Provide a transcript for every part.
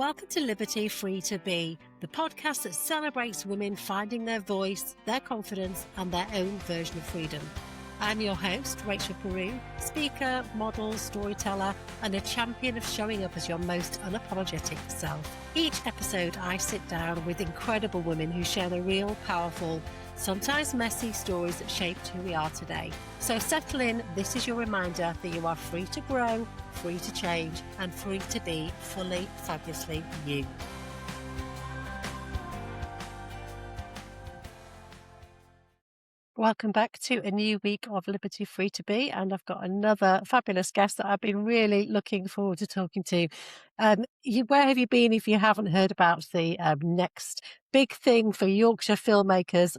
Welcome to Liberty Free to Be, the podcast that celebrates women finding their voice, their confidence, and their own version of freedom. I'm your host, Rachel Peru, speaker, model, storyteller, and a champion of showing up as your most unapologetic self. Each episode, I sit down with incredible women who share the real, powerful, sometimes messy stories that shaped who we are today. So settle in. This is your reminder that you are free to grow, free to change, and free to be fully, fabulously you. Welcome back to a new week of Liberty Free to Be, and I've got another fabulous guest that I've been really looking forward to talking to. Where have you been if you haven't heard about the next big thing for Yorkshire filmmakers?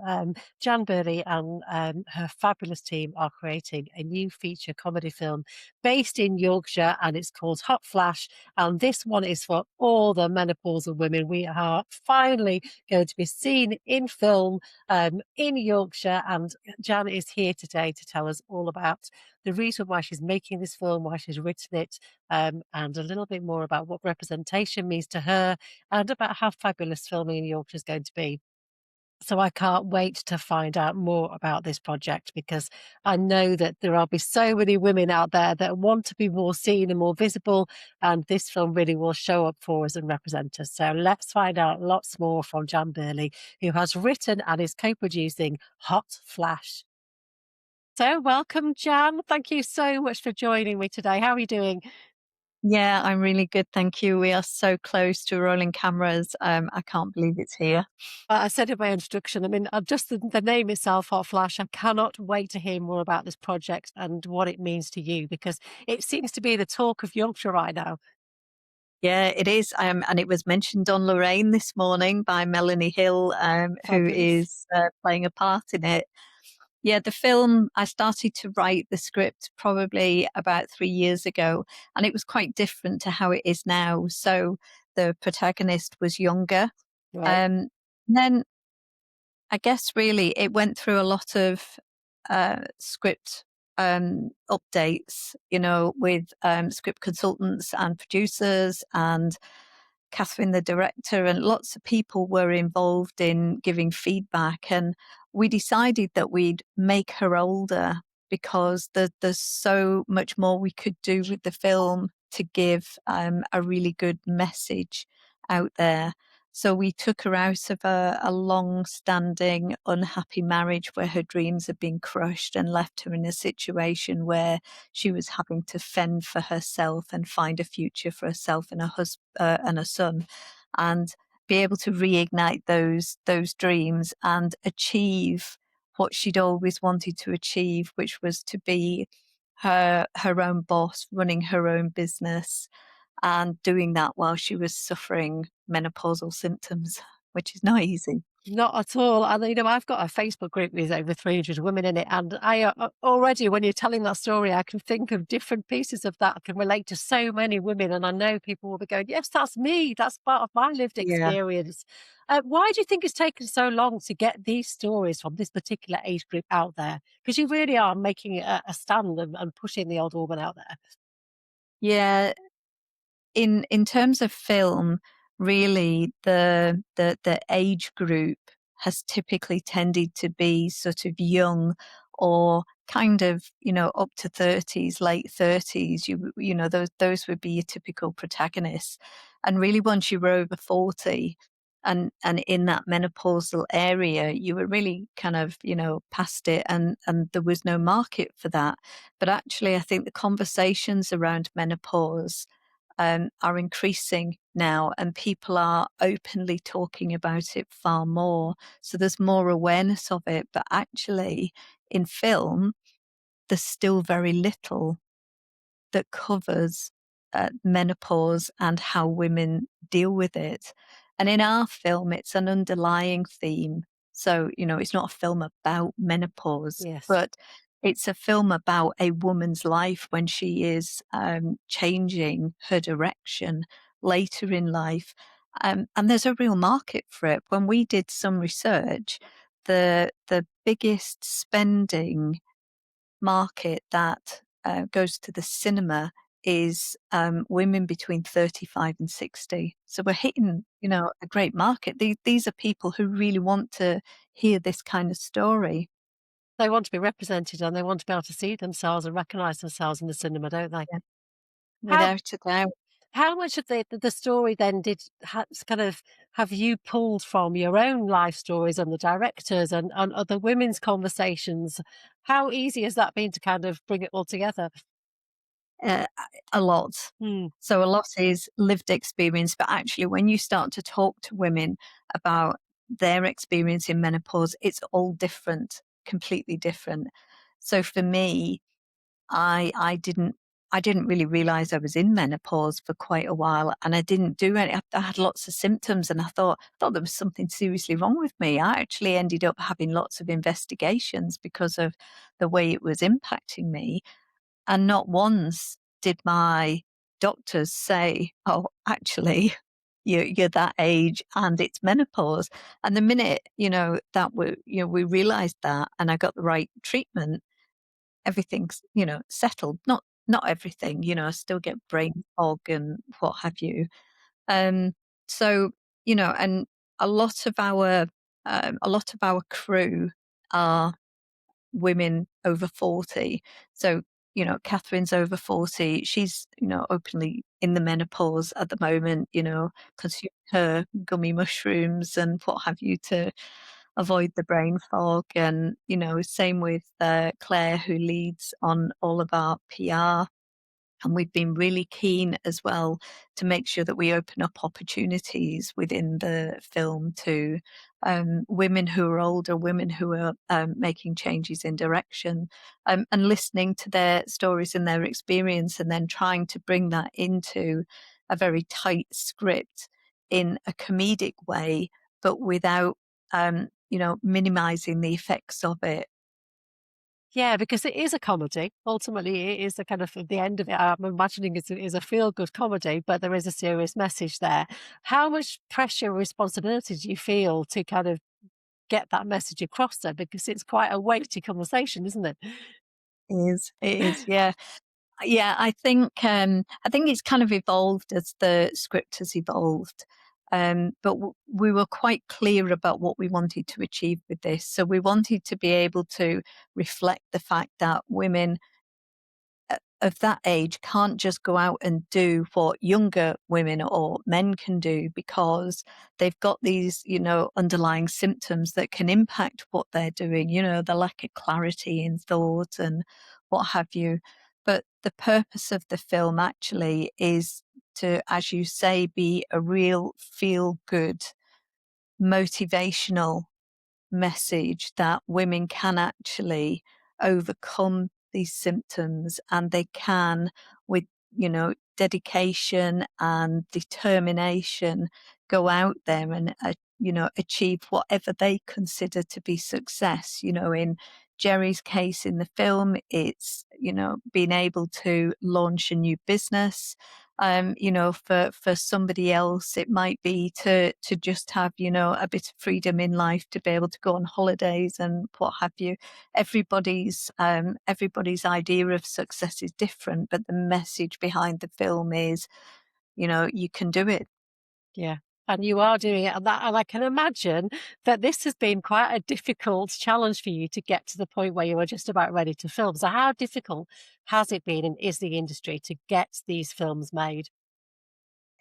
Jan Birley and her fabulous team are creating a new feature comedy film based in Yorkshire, and it's called Hot Flash. And this one is for all the menopausal women. We are finally going to be seen in film in Yorkshire, and Jan is here today to tell us all about the reason why she's making this film, why she's written it, and a little bit more about what representation means to her and about how fabulous filming in Yorkshire is going to be. So I can't wait to find out more about this project, because I know that there will be so many women out there that want to be more seen and more visible, and this film really will show up for us and represent us. So let's find out lots more from Jan Birley, who has written and is co-producing Hot Flash. So welcome, Jan. Thank you so much for joining me today. How are you doing? Yeah, I'm really good, thank you. We are so close to rolling cameras. I can't believe it's here. I said in my introduction, I mean, just the name itself, Hot Flash, I cannot wait to hear more about this project and what it means to you, because it seems to be the talk of Yorkshire right now. Yeah, it is. And it was mentioned on Lorraine this morning by Melanie Hill, who is playing a part in it. Yeah, the film, I started to write the script probably about 3 years ago, and it was quite different to how it is now. So the protagonist was younger. Right. Then I guess really it went through a lot of script updates, with script consultants and producers, and Catherine, the director, and lots of people were involved in giving feedback. And we decided that we'd make her older because there's so much more we could do with the film to give a really good message out there. So we took her out of a long-standing, unhappy marriage where her dreams had been crushed, and left her in a situation where she was having to fend for herself and find a future for herself and a son, and be able to reignite those dreams and achieve what she'd always wanted to achieve, which was to be her own boss, running her own business, and doing that while she was suffering menopausal symptoms, which is not easy. Not at all. And, I've got a Facebook group with over 300 women in it. And I already, when you're telling that story, I can think of different pieces of that can relate to so many women. And I know people will be going, yes, that's me. That's part of my lived Yeah. experience. Why do you think it's taken so long to get these stories from this particular age group out there? Because you really are making a stand and pushing the old woman out there. Yeah. In terms of film, really the age group has typically tended to be sort of young, or kind of, up to 30s, late 30s. Those would be your typical protagonists. And really, once you were over 40 and in that menopausal area, you were really kind of, past it, and there was no market for that. But actually, I think the conversations around menopause are increasing now, and people are openly talking about it far more. So there's more awareness of it. But actually, in film, there's still very little that covers menopause and how women deal with it. And in our film, it's an underlying theme. So, it's not a film about menopause, Yes. but it's a film about a woman's life when she is changing her direction later in life. And there's a real market for it. When we did some research, the biggest spending market that goes to the cinema is women between 35 and 60. So we're hitting, a great market. These are people who really want to hear this kind of story. They want to be represented and they want to be able to see themselves and recognise themselves in the cinema, don't they? Yeah, How without a doubt. how much of the story then did kind of have you pulled from your own life stories and the directors and other women's conversations? How easy has that been to kind of bring it all together? Uh, a lot. Hmm. So a lot is lived experience, but actually, when you start to talk to women about their experience in menopause, it's all different, completely different. So for me, I didn't really realize I was in menopause for quite a while, and I didn't do any. I had lots of symptoms, and I thought there was something seriously wrong with me. I actually ended up having lots of investigations because of the way it was impacting me, and not once did my doctors say, "Oh, actually, you're that age and it's menopause." And the minute, that we realized that and I got the right treatment, everything's, settled. Not everything, I still get brain fog and what have you. Um, so, and a lot of our a lot of our crew are women over 40. So, Catherine's over 40. She's, openly in the menopause at the moment, consuming her gummy mushrooms and what have you to avoid the brain fog. And, same with Claire, who leads on all of our PR. And we've been really keen as well to make sure that we open up opportunities within the film to women who are older, women who are making changes in direction, and listening to their stories and their experience, and then trying to bring that into a very tight script in a comedic way, but without, minimizing the effects of it. Yeah, because it is a comedy. Ultimately, it is the kind of the end of it. I'm imagining is a feel good comedy, but there is a serious message there. How much pressure and responsibility do you feel to kind of get that message across there? Because it's quite a weighty conversation, isn't it? It is, yeah. Yeah, I think it's kind of evolved as the script has evolved. But we were quite clear about what we wanted to achieve with this. So we wanted to be able to reflect the fact that women of that age can't just go out and do what younger women or men can do, because they've got these, underlying symptoms that can impact what they're doing, the lack of clarity in thought and what have you. But the purpose of the film actually is to, as you say, be a real feel good, motivational message that women can actually overcome these symptoms, and they can, with, dedication and determination, go out there and achieve whatever they consider to be success. In Jerry's case in the film, it's, being able to launch a new business. For somebody else, it might be to just have, a bit of freedom in life, to be able to go on holidays and what have you. Everybody's idea of success is different, but the message behind the film is, you can do it. Yeah. And you are doing it, and I can imagine that this has been quite a difficult challenge for you to get to the point where you were just about ready to film. So how difficult has it been and is the industry to get these films made?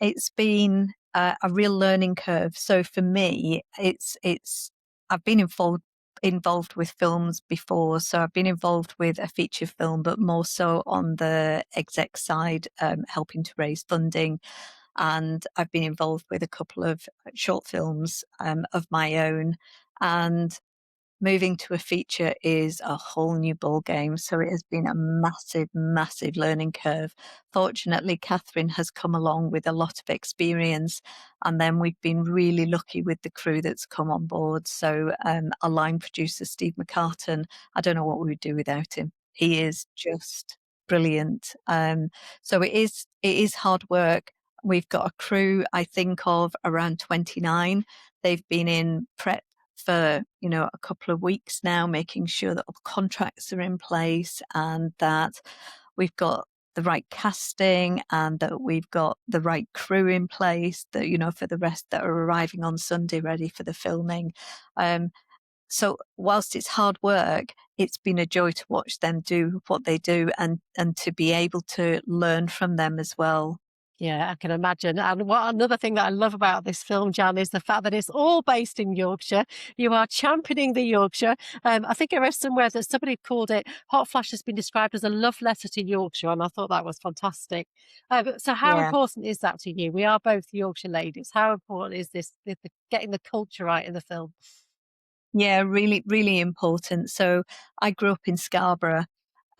It's been a real learning curve. So for me, it's I've been involved with films before. So I've been involved with a feature film, but more so on the exec side, helping to raise funding. And I've been involved with a couple of short films of my own. And moving to a feature is a whole new ball game. So it has been a massive, massive learning curve. Fortunately, Catherine has come along with a lot of experience, and then we've been really lucky with the crew that's come on board. So our line producer, Steve McCartan, I don't know what we would do without him. He is just brilliant. So it is hard work. We've got a crew, I think, of around 29. They've been in prep for, a couple of weeks now, making sure that all contracts are in place and that we've got the right casting and that we've got the right crew in place that, for the rest that are arriving on Sunday ready for the filming. Um, so whilst it's hard work, it's been a joy to watch them do what they do and to be able to learn from them as well. Yeah, I can imagine. And what another thing that I love about this film, Jan, is the fact that it's all based in Yorkshire. You are championing the Yorkshire. I think I read somewhere that somebody called it Hot Flash has been described as a love letter to Yorkshire, and I thought that was fantastic. So, how Yeah. important is that to you? We are both Yorkshire ladies. How important is this getting the culture right in the film? Yeah, really, really important. So I grew up in Scarborough.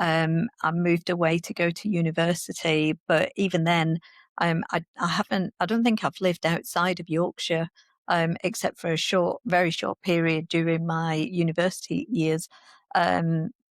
I moved away to go to university, but even then, I haven't. I don't think I've lived outside of Yorkshire, except for a very short period during my university years.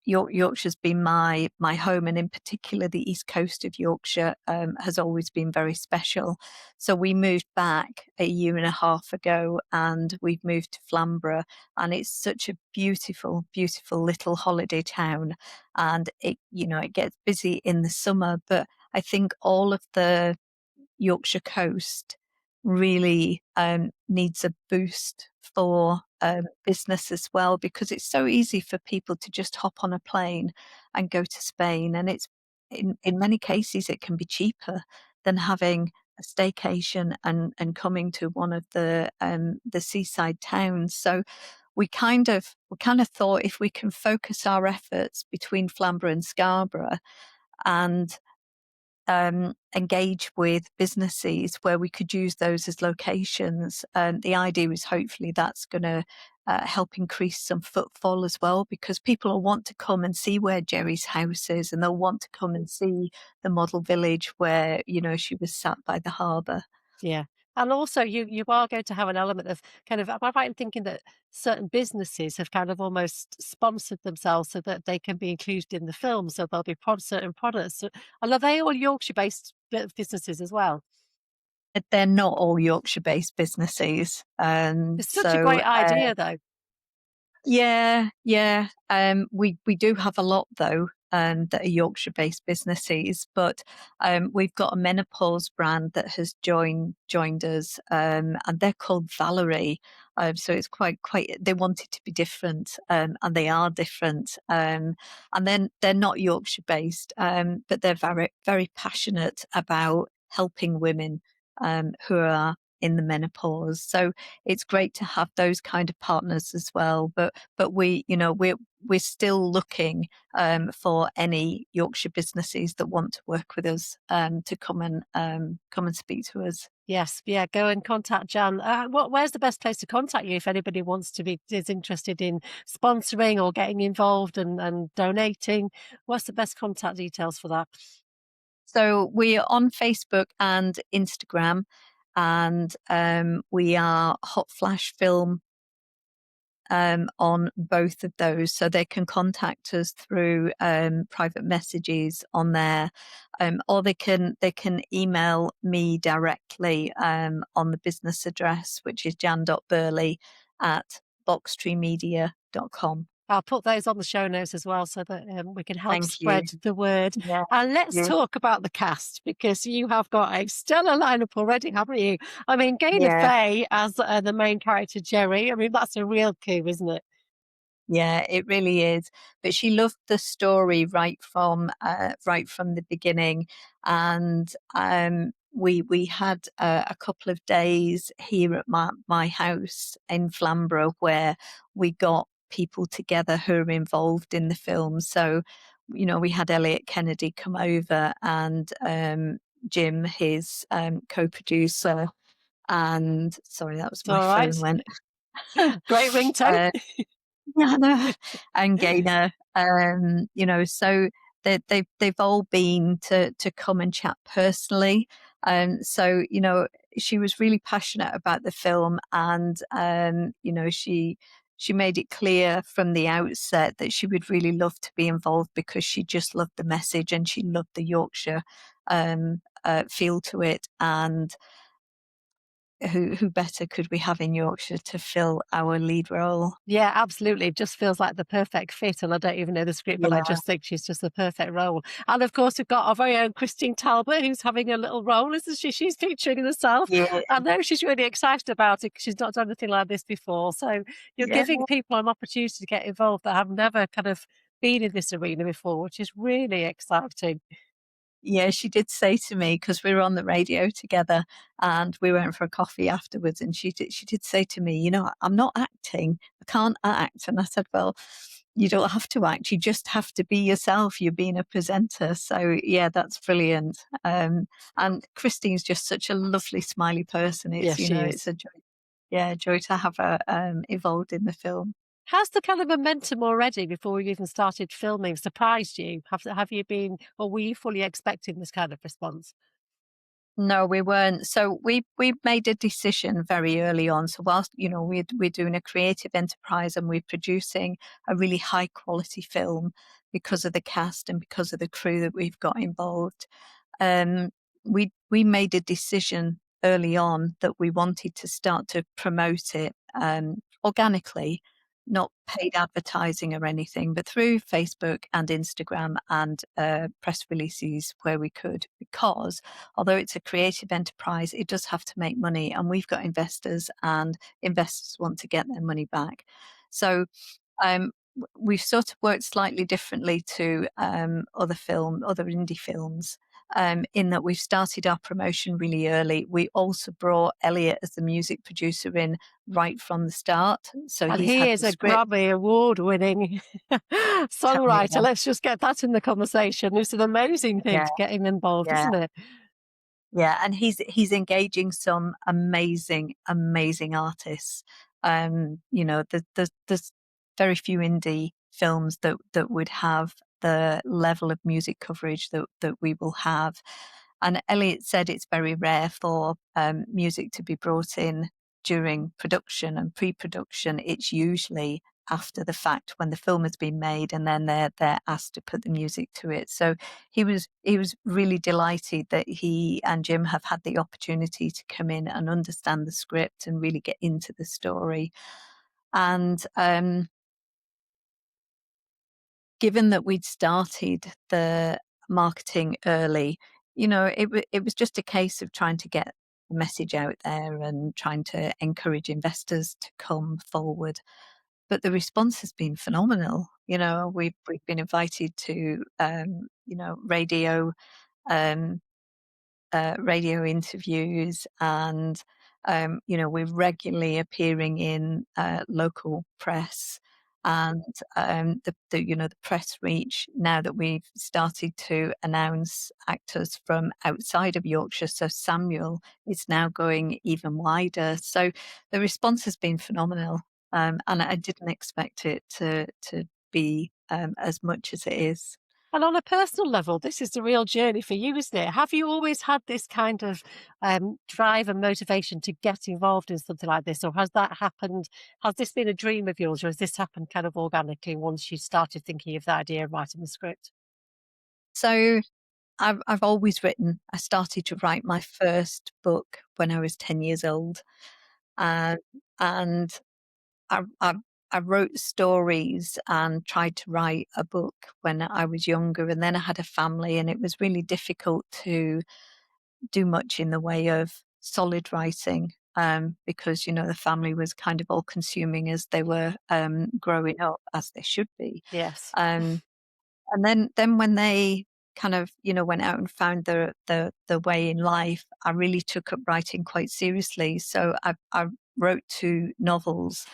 Yorkshire's been my home, and in particular, the east coast of Yorkshire has always been very special. So we moved back a year and a half ago, and we've moved to Flamborough, and it's such a beautiful, beautiful little holiday town, and it gets busy in the summer, but I think all of the Yorkshire coast really needs a boost for business as well, because it's so easy for people to just hop on a plane and go to Spain, and it's in many cases it can be cheaper than having a staycation and coming to one of the seaside towns. So we kind of thought, if we can focus our efforts between Flamborough and Scarborough and engage with businesses where we could use those as locations, the idea is hopefully that's going to help increase some footfall as well, because people will want to come and see where Jerry's house is, and they'll want to come and see the model village where she was sat by the harbour. Yeah. And also you are going to have an element of kind of, am I right in thinking that certain businesses have kind of almost sponsored themselves so that they can be included in the film? So there'll be certain products. So, and are they all Yorkshire based businesses as well? They're not all Yorkshire-based businesses, It's such a so great idea though. yeah, yeah. We do have a lot though, that are Yorkshire-based businesses, but we've got a menopause brand that has joined us, and they're called Valerie. So it's quite. They wanted to be different, and they are different. And then they're not Yorkshire-based, but they're very very passionate about helping women who are in the menopause. So it's great to have those kind of partners as well. But we're still looking for any Yorkshire businesses that want to work with us, to come and speak to us. Yes, yeah, go and contact Jan. Where's the best place to contact you if anybody wants to be is interested in sponsoring or getting involved and donating? What's the best contact details for that? So we're on Facebook and Instagram, and we are Hot Flash Film on both of those, so they can contact us through private messages on there, or they can email me directly on the business address, which is jan.burley at boxtreemedia.com. I'll put those on the show notes as well so that we can help Thank you. spread the word. Yeah, And let's you. talk about the cast because you have got a stellar lineup already, haven't you? I mean, Gaynor Yeah. Faye as the main character, Jerry. I mean, that's a real coup, isn't it? Yeah, it really is. But she loved the story right from the beginning, and we had a couple of days here at my house in Flamborough where we got people together who are involved in the film. So, we had Elliot Kennedy come over, and Jim, his co-producer, and sorry, that was It's my all right. phone went. Great ringtone. uh, Yeah, no, and Gaynor, so they've all been to come and chat personally, so she was really passionate about the film, and she made it clear from the outset that she would really love to be involved because she just loved the message and she loved the Yorkshire feel to it, and who better could we have in Yorkshire to fill our lead role? Yeah, absolutely. It just feels like the perfect fit, and I don't even know the script, but I Yeah, just think she's just the perfect role. And of course, we've got our very own Christine Talbot, who's having a little role, isn't she? She's featuring herself. yeah, I know she's really excited about it because she's not done anything like this before. So you're yeah. giving people an opportunity to get involved that have never kind of been in this arena before, which is really exciting. Yeah, she did say to me, because we were on the radio together and we went for a coffee afterwards, and she did say to me, "You know, I'm not acting. I can't act." And I said, "Well, you don't have to act. You just have to be yourself. You're being a presenter." So yeah, that's brilliant. And Christine's just such a lovely, smiley person. Yeah, It's, she it's is. a joy, yeah, joy to have her involved in the film. Has the kind of momentum already before you even started filming surprised you? Have you been, or were you fully expecting this kind of response? No, we weren't. So we made a decision very early on. So whilst we're doing a creative enterprise and we're producing a really high quality film because of the cast and because of the crew that we've got involved, um, we made a decision early on that we wanted to start to promote it organically, not paid advertising or anything, but through Facebook and Instagram and press releases where we could, because although it's a creative enterprise, it does have to make money, and we've got investors, and investors want to get their money back. So we've sort of worked slightly differently to other indie films, in that we've started our promotion really early. We also brought Elliot as the music producer in right from the start, so And he's he had is the a script. Grammy award-winning songwriter. Yeah, Let's just get that in the conversation. It's an amazing thing yeah, to get him involved, yeah. isn't it? Yeah, and he's engaging some amazing, amazing artists. There's very few indie films that would have the level of music coverage that we will have. And Elliot said it's very rare for music to be brought in during production and pre-production. It's usually after the fact when the film has been made, and then they're asked to put the music to it. So he was really delighted that he and Jim have had the opportunity to come in and understand the script and really get into the story. And given that we'd started the marketing early, it was just a case of trying to get the message out there and trying to encourage investors to come forward. But the response has been phenomenal. We've been invited to um, radio interviews, and we're regularly appearing in local press, and the press reach now that we've started to announce actors from outside of Yorkshire. So Samuel is now going even wider. So the response has been phenomenal, and I didn't expect it to be as much as it is. And on a personal level, this is the real journey for you, isn't it? Have you always had this kind of drive and motivation to get involved in something like this, or has that happened? Has this been a dream of yours, or has this happened kind of organically once you started thinking of the idea of writing the script? So I've always written. I started to write my first book when I was 10 years old, uh, and I, I I wrote stories and tried to write a book when I was younger, and then I had a family, and it was really difficult to do much in the way of solid writing. Because the family was kind of all consuming as they were growing up, as they should be. Yes. Um, and then when they kind of, went out and found the way in life, I really took up writing quite seriously. So I wrote 2 novels,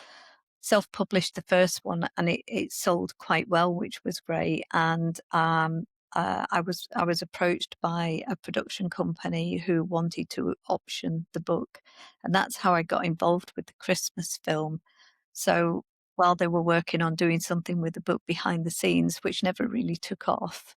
self-published the first one, and it sold quite well, which was great. And I was approached by a production company who wanted to option the book, and that's how I got involved with the Christmas film. So while they were working on doing something with the book behind the scenes, which never really took off,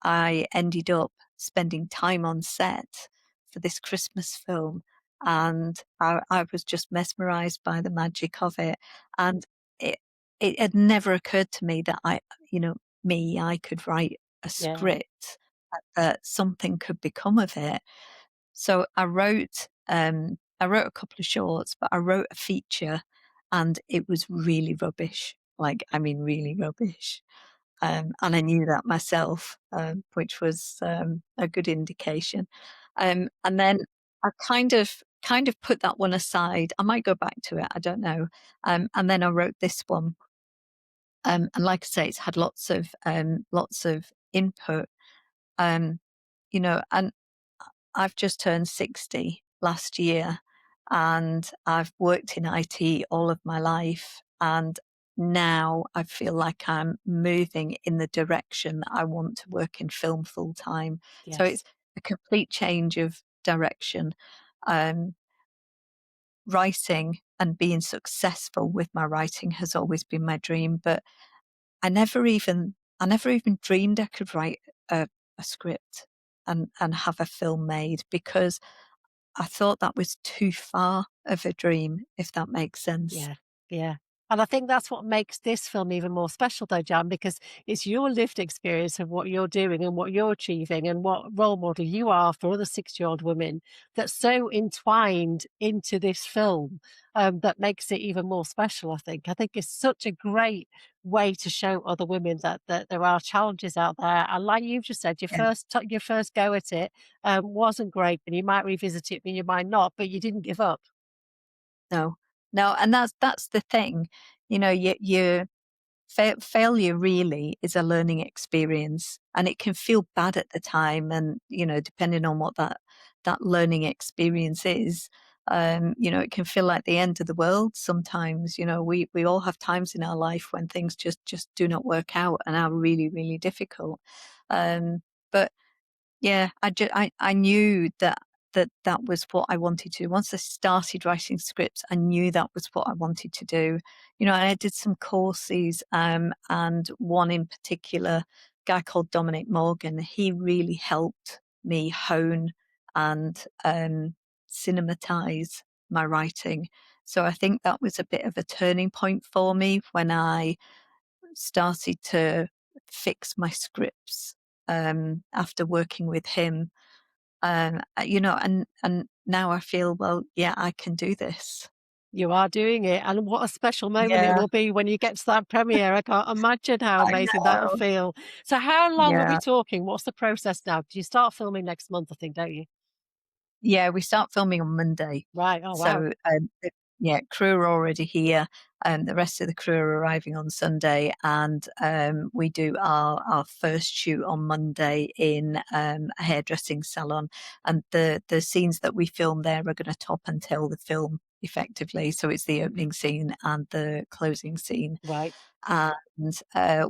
I ended up spending time on set for this Christmas film, and I was just mesmerized by the magic of it. And it it had never occurred to me that I could write a Yeah. script, that something could become of it. So I wrote I wrote a couple of shorts, but I wrote a feature and it was really rubbish. Like, I mean, really rubbish. And I knew that myself, which was a good indication. And then I kind of put that one aside. I might go back to it. I don't know. And then I wrote this one. And like I say, it's had lots of input. Um, and I've just turned 60 last year, and I've worked in IT all of my life. And now I feel like I'm moving in the direction that I want to work in film full time. So Yes. it's a complete change of direction. Um, Writing and being successful with my writing has always been my dream, but I never even dreamed I could write a script and have a film made, because I thought that was too far of a dream, if that makes sense. Yeah, yeah. And I think that's what makes this film even more special though, Jan, because it's your lived experience of what you're doing and what you're achieving and what role model you are for other 60-year-old women that's so entwined into this film, that makes it even more special, I think. I think it's such a great way to show other women that there are challenges out there. And like you've just said, Yeah, your first go at it wasn't great, and you might revisit it, and you might not, but you didn't give up. no, no, and that's the thing. You failure really is a learning experience, and it can feel bad at the time, and, depending on what that learning experience is, it can feel like the end of the world sometimes. We all have times in our life when things just do not work out and are really, really difficult. Um, but yeah, I knew that was what I wanted to. Once I started writing scripts, I knew that was what I wanted to do. I did some courses, and one in particular, a guy called Dominic Morgan, he really helped me hone and cinematize my writing. So I think that was a bit of a turning point for me when I started to fix my scripts, after working with him. And now I feel, well, yeah, I can do this. You are doing it, and what a special moment it Yeah, will be when you get to that premiere. I can't imagine how I amazing that will know. feel. So how long are we Yeah. talking? What's the process now? 'Cause you start filming next month, I think, don't you? Yeah, we start filming on Monday. Right. Oh, wow. So, crew are already here, the rest of the crew are arriving on Sunday, and, we do our first shoot on Monday in, a hairdressing salon, and the scenes that we film there are gonna top and tail the film effectively, so it's the opening scene and the closing scene. Right. And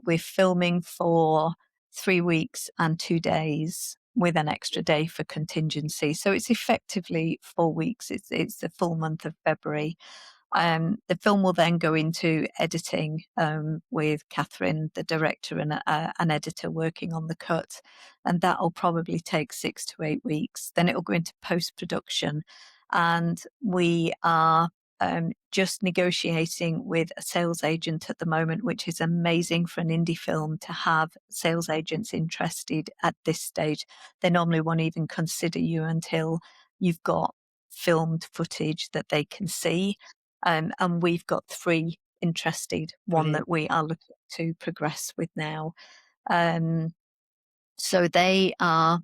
we're filming for 3 weeks and 2 days with an extra day for contingency. So it's effectively 4 weeks. It's the full month of February. The film will then go into editing, with Catherine, the director, and an editor working on the cut, and that will probably take 6 to 8 weeks. Then it will go into post production, and we are just negotiating with a sales agent at the moment, which is amazing for an indie film to have sales agents interested at this stage. They normally won't even consider you until you've got filmed footage that they can see. And we've got three interested, one Brilliant. that we are looking to progress with now. Um, so they are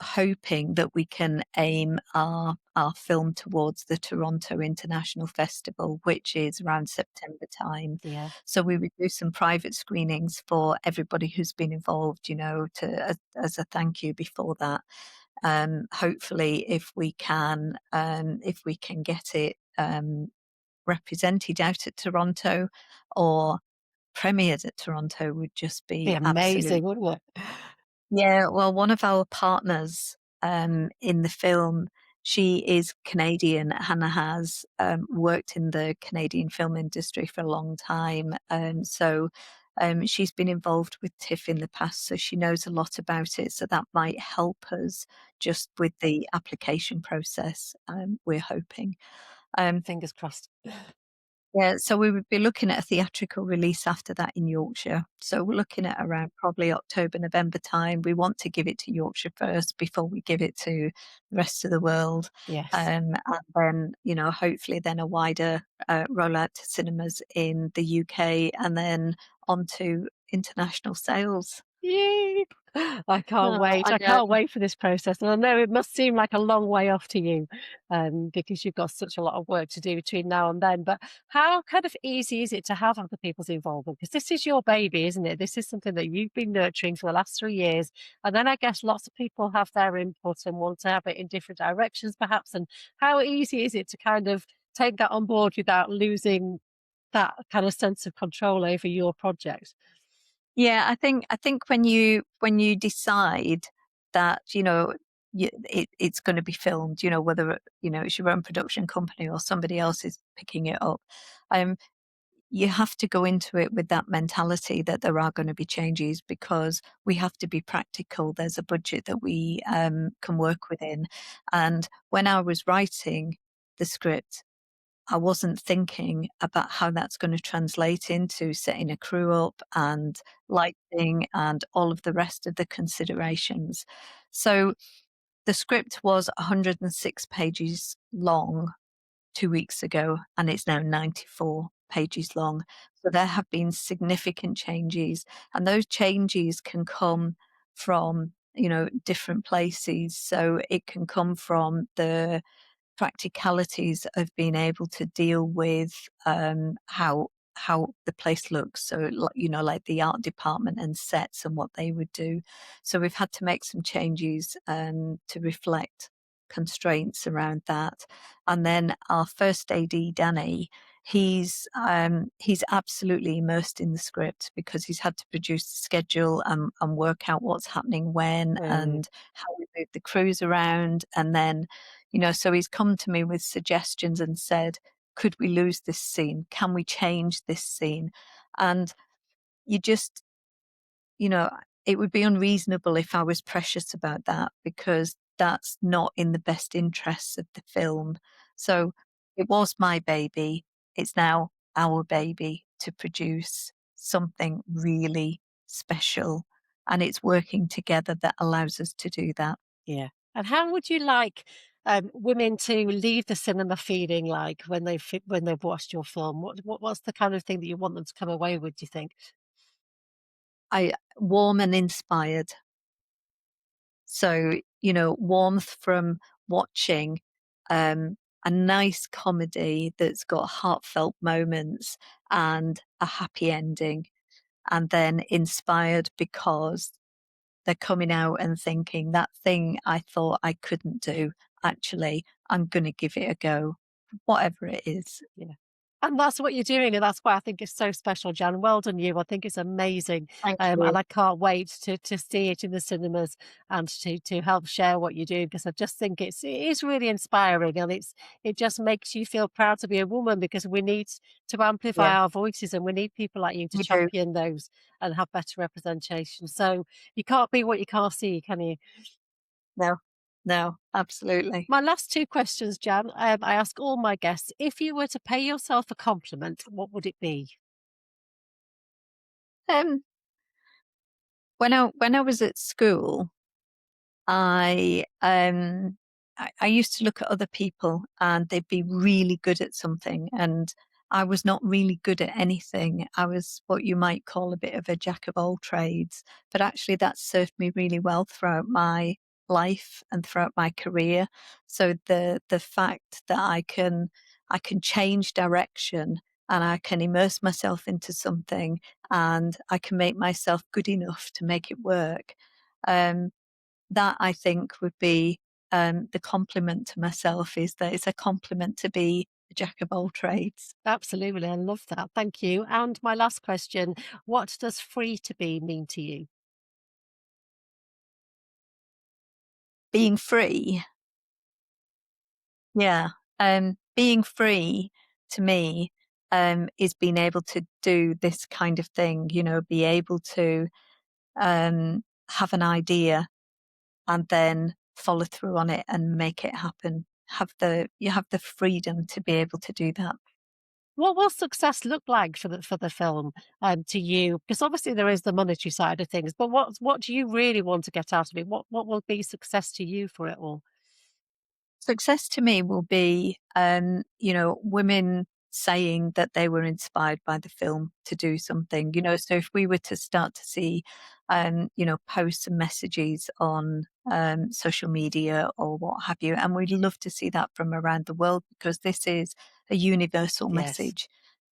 hoping that we can aim our film towards the Toronto International Festival, which is around September time. Yeah. So we would do some private screenings for everybody who's been involved, as a thank you before that. Hopefully, if we can get it represented out at Toronto or premiered at Toronto, would just Be be amazing, absolute. wouldn't it? Yeah, well, one of our partners, in the film, she is Canadian and has, worked in the Canadian film industry for a long time. She's been involved with TIFF in the past, so she knows a lot about it. So that might help us just with the application process, we're hoping. Um, Fingers crossed. Yeah, so we would be looking at a theatrical release after that in Yorkshire. So we're looking at around probably October, November time. We want to give it to Yorkshire first before we give it to the rest of the world. Yes. And then, hopefully then a wider rollout to cinemas in the UK and then on to international sales. Yay! I can't Oh, wait. I I know. can't wait for this process. And I know it must seem like a long way off to you, because you've got such a lot of work to do between now and then. But how kind of easy is it to have other people's involvement? Because this is your baby, isn't it? This is something that you've been nurturing for the last 3 years. And then I guess lots of people have their input and want to have it in different directions, perhaps. And how easy is it to kind of take that on board without losing that kind of sense of control over your project? Yeah, I think when you decide that, it's gonna be filmed, whether, it's your own production company or somebody else is picking it up, um, you have to go into it with that mentality that there are gonna be changes because we have to be practical. There's a budget that we, can work within, and when I was writing the script, I wasn't thinking about how that's gonna translate into setting a crew up and lighting and all of the rest of the considerations. So, the script was 106 pages long 2 weeks ago, and it's now 94 pages long. So there have been significant changes, and those changes can come from, different places. So it can come from the practicalities of being able to deal with how the place looks. So, like the art department and sets and what they would do. So we've had to make some changes to reflect constraints around that. And then our first AD, Danny, he's absolutely immersed in the script because he's had to produce the schedule and work out what's happening when Mm, and how we move the crews around. And then so he's come to me with suggestions and said, "Could we lose this scene? Can we change this scene?" And you just, you know, it would be unreasonable if I was precious about that because that's not in the best interests of the film. So it was my baby. It's now our baby to produce something really special. And it's working together that allows us to do that. yeah. And how would you like women to leave the cinema feeling like when when they've watched your film? What's the kind of thing that you want them to come away with? Do you think? Warm and inspired. So, warmth from watching a nice comedy that's got heartfelt moments and a happy ending, and then inspired because they're coming out and thinking, that thing I thought I couldn't do, actually, I'm going to give it a go, whatever it is. Yeah. And that's what you're doing, and that's why I think it's so special, Jan. Well done you. I think it's amazing. Thank And you. I can't wait to see it in the cinemas and to help share what you do because I just think it is really inspiring and it just makes you feel proud to be a woman because we need to amplify Yeah, our voices and we need people like you to we do. champion those and have better representation. So you can't be what you can't see, can you? No, no, absolutely. My last two questions, Jan. I ask all my guests, if you were to pay yourself a compliment, what would it be? Um, when I was at school, I, um, I used to look at other people and they'd be really good at something, and I was not really good at anything. I was what you might call a bit of a jack of all trades, but actually that served me really well throughout my life and throughout my career. So the fact that I can change direction and I can immerse myself into something and I can make myself good enough to make it work. Um, that I think would be, the compliment to myself is that it's a compliment to be a jack of all trades. Absolutely, I love that. Thank you. And my last question, what does free to be mean to you? Being free, yeah, being free to me, is being able to do this kind of thing, be able to, have an idea and then follow through on it and make it happen. You have the freedom to be able to do that. What will success look like for the film, to you? Because obviously there is the monetary side of things, but what do you really want to get out of it? What will be success to you for it all? Success to me will be, women saying that they were inspired by the film to do something. So if we were to start to see, posts and messages on social media or what have you, and we'd love to see that from around the world because this is a universal Yes. message.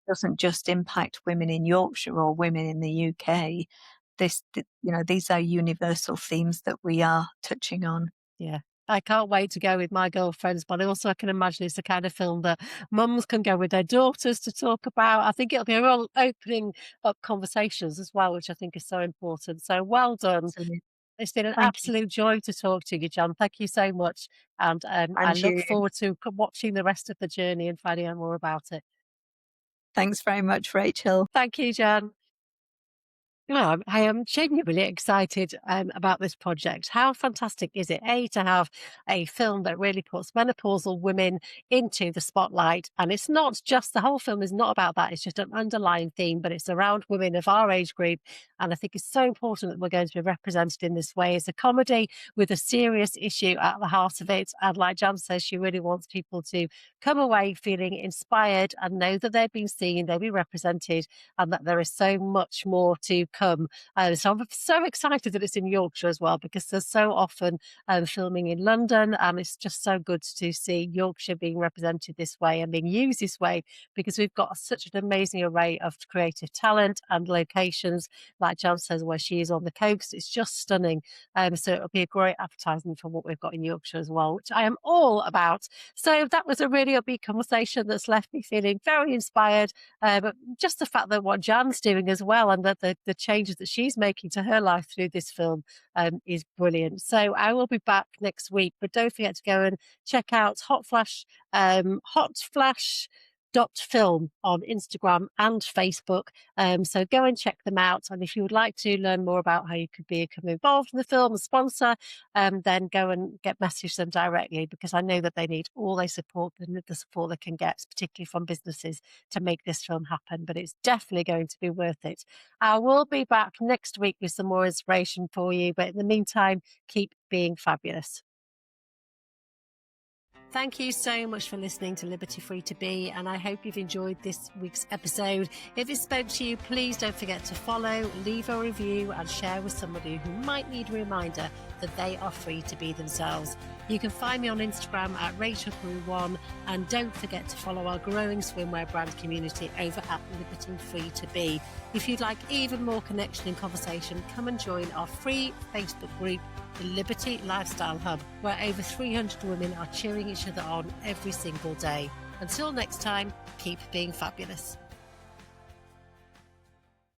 It doesn't just impact women in Yorkshire or women in the UK. These are universal themes that we are touching on. Yeah. I can't wait to go with my girlfriends, but also I can imagine it's the kind of film that mums can go with their daughters to talk about. I think it'll be a real opening up conversations as well, which I think is so important. So well done. Absolutely. It's been an Thank you. absolute joy to talk to you, John. Thank you so much. And I And look you. forward to watching the rest of the journey and finding out more about it. Thanks very much, Rachel. Thank you, John. No, I am genuinely excited about this project. How fantastic is it, A, to have a film that really puts menopausal women into the spotlight? And it's not just the whole film is not about that, it's just an underlying theme, but it's around women of our age group. And I think it's so important that we're going to be represented in this way. It's a comedy with a serious issue at the heart of it. And like Jan says, she really wants people to come away feeling inspired and know that they've been seen, they've been represented, and that there is so much more to come. So I'm so excited that it's in Yorkshire as well, because there's so often filming in London, and it's just so good to see Yorkshire being represented this way and being used this way, because we've got such an amazing array of creative talent and locations. Like Jan says, where she is on the coast, it's just stunning. So it'll be a great advertisement for what we've got in Yorkshire as well, which I am all about. So that was a really upbeat conversation that's left me feeling very inspired, but just the fact that what Jan's doing as well, and that the changes that she's making to her life through this film is brilliant. So I will be back next week, but don't forget to go and check out Hot Flash film on Instagram and Facebook. So go and check them out. And if you would like to learn more about how you could become involved in the film, a sponsor, then go and message them directly, because I know that they need all they support, the support they can get, particularly from businesses, to make this film happen. But it's definitely going to be worth it. I will be back next week with some more inspiration for you. But in the meantime, keep being fabulous. Thank you so much for listening to Liberty Free to Be, and I hope you've enjoyed this week's episode. If it spoke to you, please don't forget to follow, leave a review, and share with somebody who might need a reminder that they are free to be themselves. You can find me on Instagram at RachelPeru1, and don't forget to follow our growing swimwear brand community over at Liberty Free to Be. If you'd like even more connection and conversation, come and join our free Facebook group, the Liberty Lifestyle Hub, where over 300 women are cheering each other on every single day. Until next time, keep being fabulous.